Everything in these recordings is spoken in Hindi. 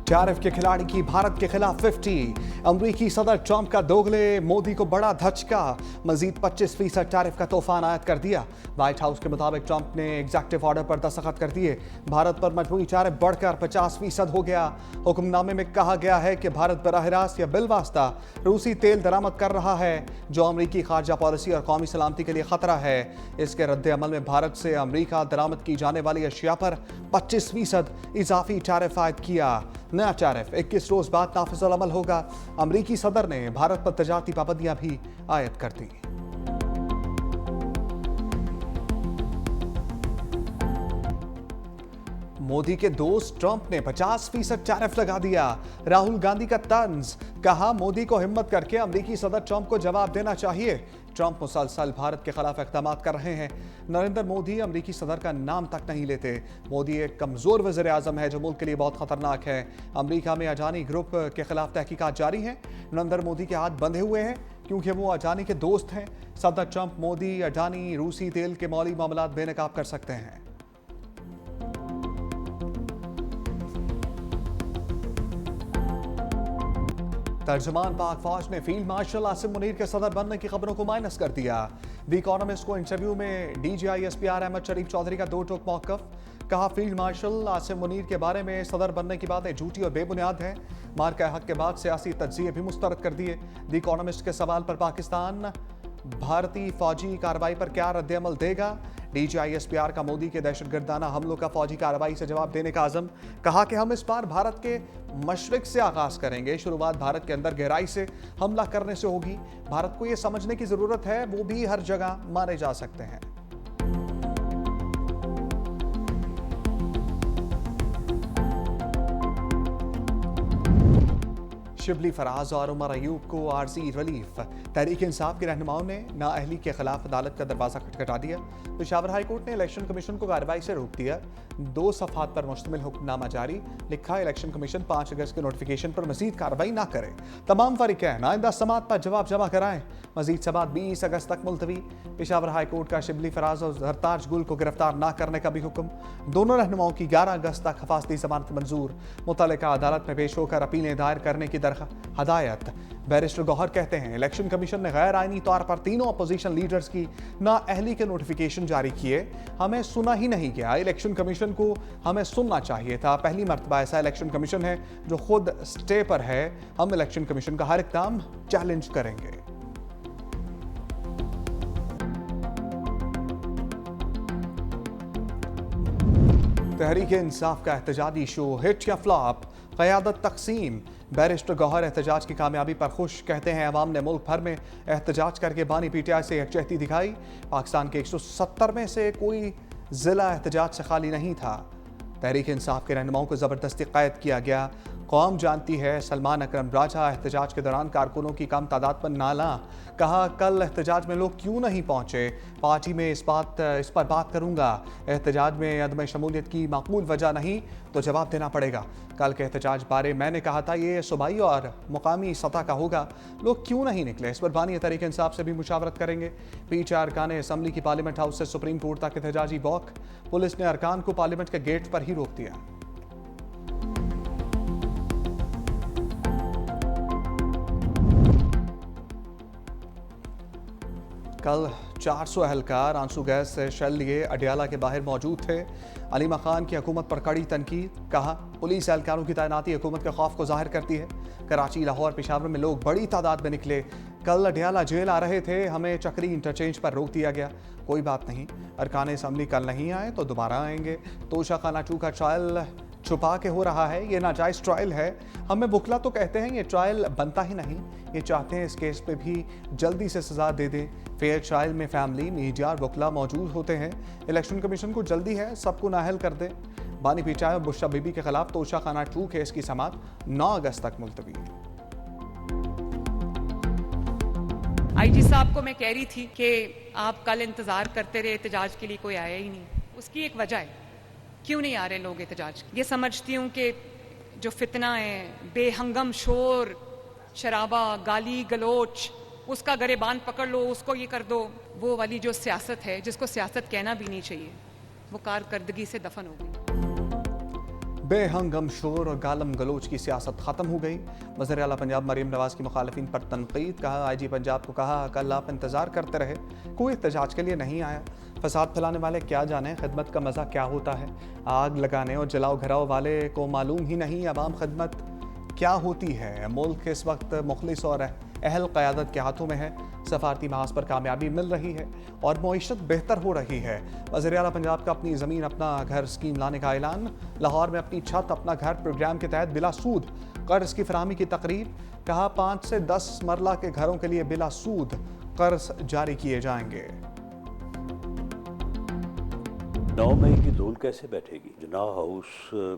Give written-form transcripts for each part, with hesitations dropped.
टैरिफ के खिलाड़ी की भारत के खिलाफ 50। अमरीकी सदर ट्रंप का दोगले मोदी को बड़ा धचका, मजीद 25% टैरिफ का तूफान आयत कर दिया। व्हाइट हाउस के मुताबिक ट्रंप ने एग्जीक्यूटिव ऑर्डर पर दस्तखत कर दिए। भारत पर मजबूरी टैरिफ बढ़कर 50% हो गया। हुक्मनामे में कहा गया है कि भारत बराह रास्त या बिलवास्ता रूसी तेल दरामद कर रहा है, जो अमरीकी खारजा पॉलिसी और कौमी सलामती के लिए खतरा है। इसके रद्द अमल में भारत से अमरीका दरामद की जाने वाली अशिया पर 25% इजाफी टैरिफ आयद किया। नया टैरिफ 21 रोज बाद नाफिजुल अमल होगा। अमरीकी सदर ने भारत पर तजारती पाबंदियां भी आयद कर दी। मोदी के दोस्त ट्रंप ने 50% टैरिफ लगा दिया। राहुल गांधी का तंज, कहा मोदी को हिम्मत करके अमरीकी सदर ट्रंप को जवाब देना चाहिए। ट्रंप मुसलसल भारत के खिलाफ इक़दाम कर रहे हैं। नरेंद्र मोदी अमरीकी सदर का नाम तक नहीं लेते। मोदी एक कमजोर वज़ीर आज़म है जो मुल्क के लिए बहुत खतरनाक है। अमरीका में अडानी ग्रुप के खिलाफ तहकीकात जारी हैं। नरेंद्र मोदी के हाथ बंधे हुए हैं क्योंकि वो अडानी के दोस्त हैं। सदर ट्रंप मोदी अडानी रूसी तेल के मौली मामलात बेनकाब कर सकते हैं। तर्जुमान पाक फौज ने फील्ड मार्शल आसिम मुनीर के सदर बनने की खबरों को माइनस कर दिया। द इकोनॉमिस्ट को इंटरव्यू में DGISPR अहमद शरीफ चौधरी का दो टोक मौकफ, कहा फील्ड मार्शल आसिम मुनीर के बारे में सदर बनने की बातें झूठी और बेबुनियाद हैं। मार्का हक के बाद सियासी तज्जिए भी मुस्तरद कर दिए। द इकोनॉमिस्ट के सवाल पर पाकिस्तान भारतीय फौजी कार्रवाई पर क्या रद्द-ए-अमल देगा, DGISPR का मोदी के दहशतगर्दाना हमलों का फौजी कार्रवाई से जवाब देने का आज़म, कहा कि हम इस बार भारत के मशरिक से आगाज करेंगे। शुरुआत भारत के अंदर गहराई से हमला करने से होगी। भारत को यह समझने की जरूरत है वो भी हर जगह मारे जा सकते हैं। शिबली फराज और उमर अयूब को आरजी रिलीफ। तहरीक इंसाफ के रहनुमाओं ने नाअहली के खिलाफ अदालत का दरवाजा खटखटा दिया। पेशावर हाई कोर्ट ने इलेक्शन कमीशन को कार्रवाई से रोक दिया। 2 सफ़हात पर मुश्तमिल हुक्मनामा जारी, लिखा इलेक्शन कमीशन 5 अगस्त के नोटिफिकेशन पर मजीद कार्रवाई ना करे। तमाम फरीकैन आइंदा समात पर जवाब जमा कराएं। मजीद समात 20 अगस्त तक मुलतवी। पेशावर हाई कोर्ट का शिबली फराज और जरताज गुल को गिरफ्तार ना करने का भी हुक्म। दोनों रहनुमाओं की 11 अगस्त तक हिफाजती जमानत मंजूर। मुतल्लिका अदालत में पेश होकर अपीलें दायर करने की हदायत। बैरिस्टर गौहर कहते हैं इलेक्शन कमीशन ने गैर आईनी तौर पर तीनों अपोजिशन लीडर्स की नाअहली के नोटिफिकेशन जारी किए। हमें सुना ही नहीं गया। इलेक्शन कमीशन को हमें सुनना चाहिए था। पहली मर्तबा ऐसा इलेक्शन कमीशन है जो खुद स्टे पर है। हम इलेक्शन कमीशन का हर इक़दाम चैलेंज करेंगे। तहरीक इंसाफ का एहतजाजी शो हिट या फ्लॉप, क़यादत तकसीम। बैरिस्टर गौहर एहतजाज की कामयाबी पर खुश, कहते हैं अवाम ने मुल्क भर में एहतजाज करके बानी PTI से यकजहती दिखाई। पाकिस्तान के 170 में से कोई ज़िला एहतजाज से खाली नहीं था। तहरीक इंसाफ के रहनुमाओं को ज़बरदस्ती कैद किया गया। कौम जानती है सलमान अकरम राजा एहतजाज के दौरान कारकुनों की कम तादाद पर नाला, कहा कल एहतजाज में लोग क्यों नहीं पहुंचे, पार्टी में इस पर बात करूंगा। एहतजाज में अदम शमूलियत की माकूल वजह नहीं तो जवाब देना पड़ेगा। कल के एहतजाज बारे मैंने कहा था ये सूबाई और मुकामी सतह का होगा। लोग क्यों नहीं निकले, इस पर बानी तहरीक इंसाफ से भी मुशावरत करेंगे। PTI अरकान असम्बली की पार्लियामेंट हाउस से सुप्रीम कोर्ट तक एहतजाजी वॉक। पुलिस ने अरकान को पार्लियामेंट के गेट पर ही रोक दिया। कल 400 एहलकार आंसू गैस से शेल लिए अडियाला के बाहर मौजूद थे। अलीमा खान की हुकूमत पर कड़ी तनकीद, कहा पुलिस एहलकारों की तैनाती हुकूमत के खौफ को जाहिर करती है। कराची, लाहौर, पेशावर में लोग बड़ी तादाद में निकले। कल अडियाला जेल आ रहे थे, हमें चक्री इंटरचेंज पर रोक दिया गया। कोई बात नहीं, अरकान असम्बली कल नहीं आए तो दोबारा आएंगे। तोशा खाना 2 का ट्रायल छुपा के हो रहा है, ये नाजायज़ ट्रायल है। हमें बुखला तो कहते हैं, ये ट्रायल बनता ही नहीं। ये चाहते हैं इस केस पे भी जल्दी से सजा दे दें। फेयर ट्रायल में फैमिली, मीडिया और बुखला मौजूद होते हैं। इलेक्शन कमीशन को जल्दी है सबको नाअहल कर दें। बानी PTI और बुशरा बीबी के खिलाफ तोशा खाना 2 केस की समात 9 अगस्त तक मुलतवी। IG साहब को मैं कह रही थी कि आप कल इंतजार करते रहे, एहतजाज के लिए कोई आया ही नहीं। उसकी एक वजह है क्यों नहीं आ रहे लोग एहतजाज। ये समझती हूँ कि जो फितना है, बेहंगम शोर शराबा, गाली गलोच, उसका गरेबान पकड़ लो, उसको ये कर दो, वो वाली जो सियासत है जिसको सियासत कहना भी नहीं चाहिए, वो कारकर्दगी से दफन हो गई। बेहंगम शोर और गालम गलोच की सियासत ख़त्म हो गई। वज़ीर आला पंजाब मरीम नवाज़ की मुखालिफिन पर तनकीद। कहा IG पंजाब को कहा कल आप इंतज़ार करते रहे, कोई एहतजाज के लिए नहीं आया। फसाद फैलाने वाले क्या जाने खिदमत का मज़ा क्या होता है। आग लगाने और जलाओ घराओ वाले को मालूम ही नहीं अवाम खिदमत क्या होती है। मुल्क इस वक्त मुखलिस और अहल क़यादत के हाथों में है। सफारती महाज पर कामयाबी मिल रही है और मईशत बेहतर हो रही है। वज़ीर आला पंजाब का अपनी ज़मीन अपना घर स्कीम लाने का ऐलान। लाहौर में अपनी छत अपना घर प्रोग्राम के तहत बिला सूद कर्ज की फराहमी की तकरीर। कहा 5 से 10 मरला के घरों के लिए बिला सूद कर्ज जारी किए जाएंगे। 9 मई की धूल कैसे बैठेगी। जिन्ना हाउस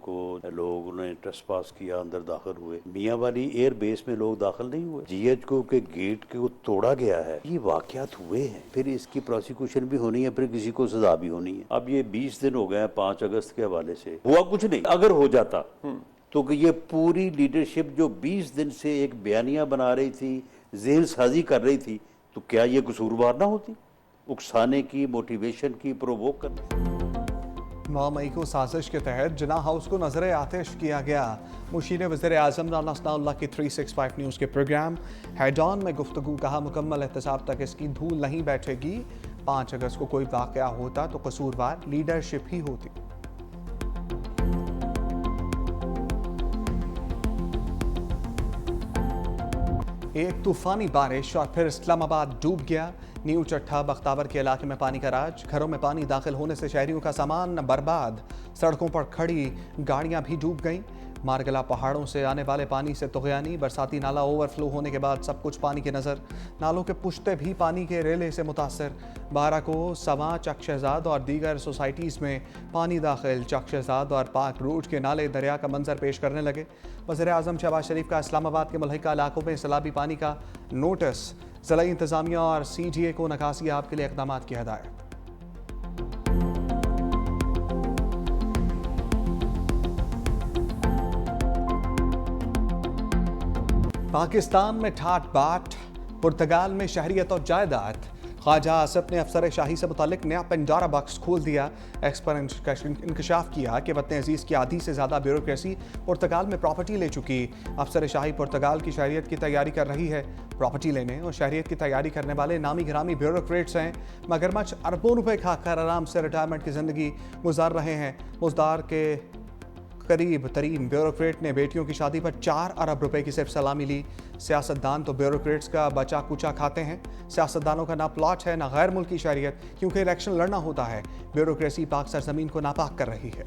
को लोगों ने ट्रेसपास किया, अंदर दाखिल हुए। मियाँ वाली एयर बेस में लोग दाखिल नहीं हुए। GH के गेट को तोड़ा गया है। ये वाकयात हुए हैं, फिर इसकी प्रोसिक्यूशन भी होनी है, फिर किसी को सजा भी होनी है। अब ये 20 दिन हो गए हैं 5 अगस्त के हवाले से, हुआ कुछ नहीं। अगर हो जाता तो कि ये पूरी लीडरशिप जो 20 दिन से एक बयानिया बना रही थी, ज़हन साजी कर रही थी, तो क्या ये कसूरवार ना होती? उकसाने की, मोटिवेशन की, प्रोवोक करने। 9 मई को साजिश के तहत जिन्ना हाउस को नजर आतिश किया गया। मुशीर वज़ीर आज़म राना सनाउल्लाह की 365 न्यूज़ के प्रोग्राम हेड ऑन में गुफ्तगू। कहा मुकम्मल एहतसाब तक इसकी धूल नहीं बैठेगी। 5 अगस्त को कोई वाक़या होता तो कसूरवार लीडरशिप ही होती। एक तूफानी बारिश और फिर इस्लामाबाद डूब गया। न्यू चट्ठा बख्तावर के इलाके में पानी का राज। घरों में पानी दाखिल होने से शहरियों का सामान बर्बाद। सड़कों पर खड़ी गाड़ियां भी डूब गईं। मारगला पहाड़ों से आने वाले पानी से तुगयानी। बरसाती नाला ओवरफ्लो होने के बाद सब कुछ पानी के नज़र। नालों के पुश्ते भी पानी के रेले से मुतासर। बारा को सवा, चक शहजाद और दीगर सोसाइटीज़ में पानी दाखिल। चक शहजाद और पाक रूट के नाले दरिया का मंजर पेश करने लगे। वज़ीर आज़म शहबाज शरीफ का इस्लामाबाद के मुल्हिका इलाकों में सैलाबी पानी का नोटिस। ज़िला इंतज़ामिया और CGA को निकासी आप के लिए इक़दामात की हदायत। पाकिस्तान में ठाट बाट। पुर्तगाल में शहरियत और जायदाद। ख्वाजा आसिफ ने अफसर शाही से मुतालिक नया पंडारा बॉक्स खोल दिया। एक्स पर इंकशाफ किया कि वतन अजीज़ की आधी से ज़्यादा ब्यूरोक्रेसी पुर्तगाल में प्रॉपर्टी ले चुकी। अफसर शाही पुर्तगाल की शहरियत की तैयारी कर रही है। प्रॉपर्टी लेने और शहरियत की तैयारी करने वाले नामी गिरामी ब्यूरोक्रेट्स हैं। मगरमच्छ अरबों रुपए खाकर आराम से रिटायरमेंट की ज़िंदगी गुजार रहे हैं। मुजदार के करीब तरीन ब्यूरोक्रेट ने बेटियों की शादी पर 4 अरब रुपए की सिर्फ सलामी ली। सियासतदान तो ब्यूरोक्रेट्स का बचा कुचा खाते हैं। सियासतदानों का ना प्लॉट है ना गैर मुल्की शहरियत, क्योंकि इलेक्शन लड़ना होता है। ब्यूरोक्रेसी पाक सरजमीन को नापाक कर रही है।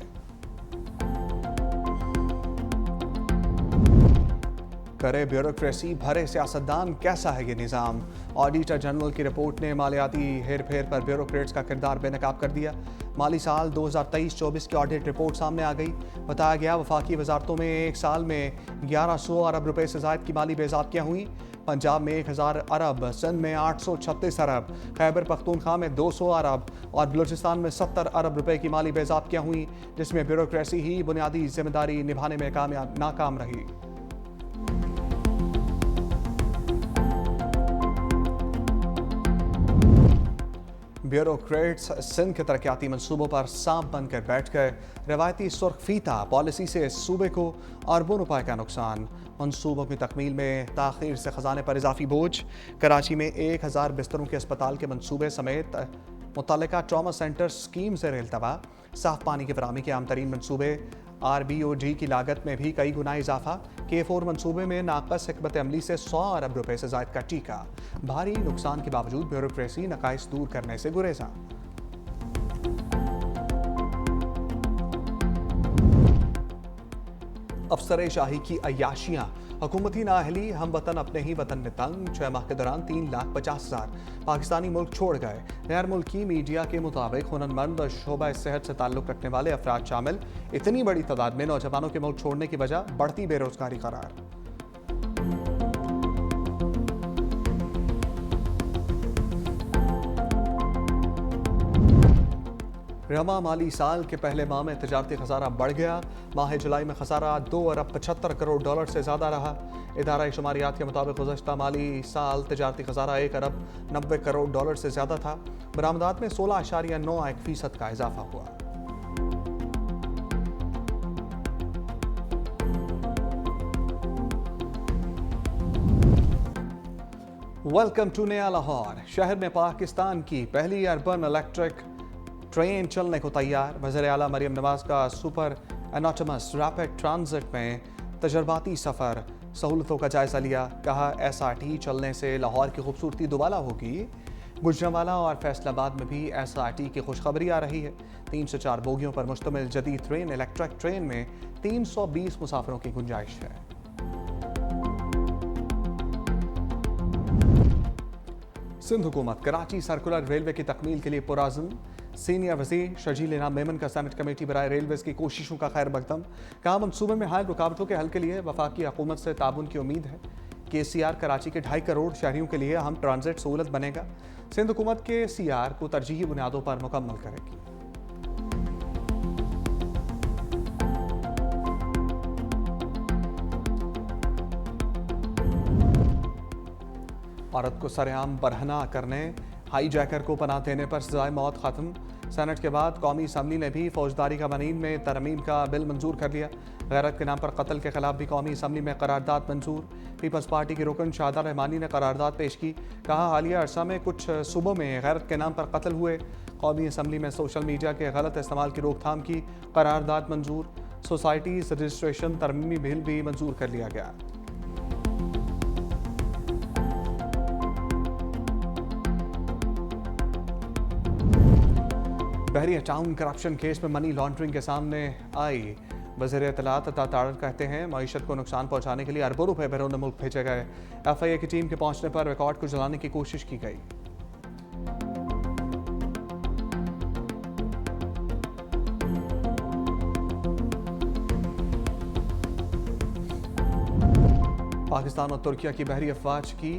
करे ब्यूरोक्रेसी भरे सियासतदान, कैसा है ये निज़ाम। ऑडिटर जनरल की रिपोर्ट ने मालियाती हेर फेर पर ब्यूरोक्रेट्स का किरदार बेनकाब कर दिया। माली साल 2023-24 की ऑडिट रिपोर्ट सामने आ गई। बताया गया वफाकी वजारतों में एक साल में 1100 अरब रुपए से ज़ायद की माली बेज़ाब्तियाँ हुई। पंजाब में 1000 अरब, सिंध में 836 अरब, खैबर पख्तूनख्वा में 200 अरब और बलूचिस्तान में 70 अरब रुपए की माली बेज़ाब्तियाँ हुई, जिसमें ब्यूरोक्रेसी ही बुनियादी जिम्मेदारी निभाने में नाकाम रही। ब्यूरोक्रेट्स सिंध के तरक्याती मनसूबों पर सांप बनकर बैठ गए। रवायती सुर्ख फीता पॉलिसी से सूबे को अरबों रुपए का नुकसान। मनसूबों की तकमील में ताख़ीर से ख़जाने पर इजाफी बोझ। कराची में 1000 बिस्तरों के अस्पताल के मनसूबे समेत मुतल्लिका ट्रॉमा सेंटर स्कीम से रेलतबा। साफ पानी की फराहमी के आम तरीन मनसूबे। RBOG की लागत में भी कई गुना इजाफा। K4 मनसूबे में नाकस हिकमत अमली से 100 अरब रुपए से ज़ायद का टीका। भारी नुकसान के बावजूद ब्यूरोक्रेसी नकाइस दूर करने से गुरेजा। अफसर शाही की अय्याशियां। हुकूमती नाअहली हम वतन अपने ही वतन में तंग। 6 माह के दौरान 3,50,000 पाकिस्तानी मुल्क छोड़ गए। गैर मुल्की मीडिया के मुताबिक हुनरमंद और शोबा सेहत से ताल्लुक़ रखने वाले अफराद शामिल। इतनी बड़ी तादाद में नौजवानों के मुल्क छोड़ने की वजह बढ़ती बेरोजगारी करार। रवा माली साल के पहले माह में तजारती खसारा बढ़ गया। माह जुलाई में खसारा 2 अरब 75 करोड़ डॉलर से ज़्यादा रहा। इदारा शुमारियात के मुताबिक गुज़श्ता माली साल तजारती खसारा 1 अरब 90 करोड़ डॉलर से ज़्यादा था। बरामदात में 16.91% का इजाफा हुआ। वेलकम टू नया लाहौर। शहर में पाकिस्तान की पहली अर्बन इलेक्ट्रिक ट्रेन चलने को तैयार। वज़ीर आला मरियम नवाज का सुपर एनॉटमस रैपिड ट्रांजिट में तजर्बाती सफ़र सहूलतों का जायज़ा लिया। कहा SRT चलने से लाहौर की खूबसूरती दोबाला होगी। गुजरांवाला और फैसलाबाद में भी SRT की खुशखबरी आ रही है। 3 से 4 बोगियों पर मुश्तमिल जदीद ट्रेन इलेक्ट्रिक ट्रेन में 320 मुसाफिरों की गुंजाइश है। सिंध हुकूमत कराची सर्कुलर रेलवे की तकमील के लिए पुराज़म। सीनियर वज़ीर शर्जील इनाम मेमन का सेनेट कमेटी बराए रेलवेज़ की कोशिशों का खैर मकदम। कहा मनसूबे में हाल रुकावटों के हल के लिए वफाकी हुकूमत से ताउन की उम्मीद है। KCR कराची के 2.5 करोड़ शहरियों के लिए अहम ट्रांजिट सहूलत बनेगा। सिंध हुकूमत KCR को तरजीही बुनियादों पर मुकम्मल करेगी। औरत को सरेआम बरहना करने, हाई जैकर को पनाह देने पर सजाए मौत खत्म। सेनेट के बाद कौमी असम्बली ने भी फौजदारी कवानीन में तरमीम का बिल मंजूर कर लिया। गैरत के नाम पर कत्ल के खिलाफ भी कौमी असम्बली में करारदाद मंजूर। पीपल्स पार्टी की रुकन शाहदा रहमानी ने करारदाद पेश की। कहा हालिया अरसा में कुछ सूबों में गैरत के नाम पर कत्ल हुए। कौमी असम्बली में सोशल मीडिया के गलत इस्तेमाल की रोकथाम की करारदाद मंजूर। सोसाइटीज रजिस्ट्रेशन तरमीमी बिल भी मंजूर कर लिया गया। बहरिया टाउन करप्शन केस में मनी लॉन्ड्रिंग के सामने आई। वज़ीर इत्तलात अता तारड़ कहते हैं मईशत को नुकसान पहुंचाने के लिए अरबों रुपए बैरून मुल्क भेजे गए। FIA की टीम के पहुंचने पर रिकॉर्ड को जलाने की कोशिश की गई। पाकिस्तान और तुर्किया की बहरी अफवाज की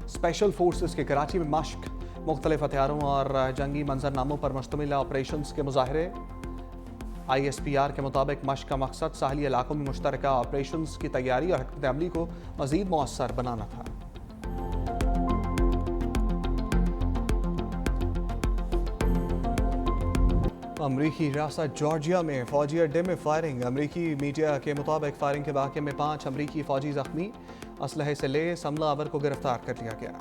स्पेशल फोर्सेस के कराची में मश्क, मुख्तलिफ हथियारों और जंगी मंजरनामों पर मुश्तमिल ऑपरेशंस के मुजाहरे। ISPR के मुताबिक मश्क का मकसद साहली इलाकों में मुश्तरका ऑपरेशंस की तैयारी और हिकमत अमली को मजीद मौसर बनाना था। अमरीकी रियासत जॉर्जिया में फौजी अड्डे में फायरिंग। अमरीकी मीडिया के मुताबिक फायरिंग के वाक़े में 5 अमरीकी फौजी जख्मी। असलहे से लेस हमलावर को गिरफ्तार कर लिया गया।